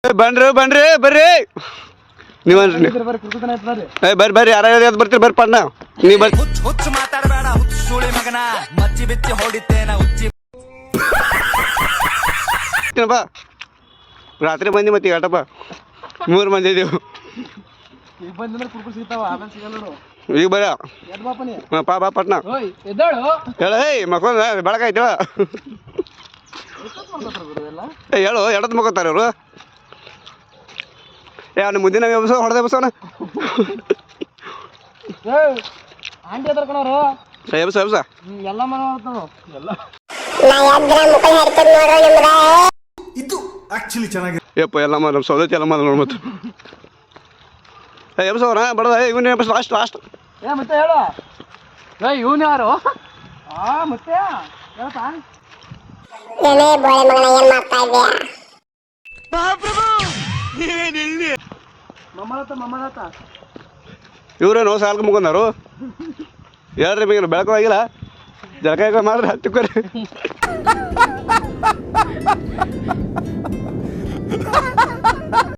ಬನ್ರಿ ಬನ್ರಿ ಬರ್ರಿ ನೀವನ್ರಿ ಬರ್ರಿ ಬರ್ರಿ ಯಾರು ಬರ್ತೀರಿ ಬರ್ರಿ ಪಣ್ಣ ನೀ ಬರ್ರಿ ಹುಚ್ಚು ಮಾತಾಡಬೇಡ ಹುಚ್ಚು ಸುಳಿ ಮಗನ ಮಚ್ಚಿ ಬಿಚ್ಚಿ ಹೊಡಿತೇನ ಹುಚ್ಚಿ ಬಾ ರಾತ್ರಿ ಬಂದಿ ಮತ್ತೆ ಆಟಪ್ಪ 3 ಮಂದಿ ಇದೀವಿ ಈಗ ಬರ ಪಾ ಬಾ ಪಟ್ನ ಹೇಳ ಮಕ್ಕೊಂದ ಬೆಳಕಾಯ್ತವ ಹೇಳು ಎಡದ್ ಮಕ್ಕೋತಾರ ಇವರು ಯಾವ ಮುಂದಿನ ಎಬ್ಸೋ ಹೊಡೆದ ಎಬ್ಸೋಣ ಎಬ್ಸ ಎಬ್ಸ ಇದು ಆಕ್ಚುಲಿ ಚೆನ್ನಾಗಿದೆ ಯಪ್ಪ ಎಲ್ಲ ಮಾಡ ಸೌದತ್ತಿ ಎಲ್ಲ ಮಾಡ ನೋಡಿ ಮತ್ತೆ ಎಬ್ಸವ್ರ ಬಡದ ಇವನು ಎಬ್ಸ ಲಾಸ್ಟ್ ಲಾಸ್ಟ್ ಮತ್ತೆ ಹೇಳು ಇವನು ಯಾರು ಮತ್ತೆ ಇವ್ರೇನು ಸಾಲ್ಕ ಮುಗಿದಾರು ಹೇಳ್ರಿ ಈಗ ಬೆಳಕು ಆಗಿಲ್ಲ ಜಳಕ ಮಾಡ್ರಿ ಹತ್ತಿಕ್ಕೋರಿ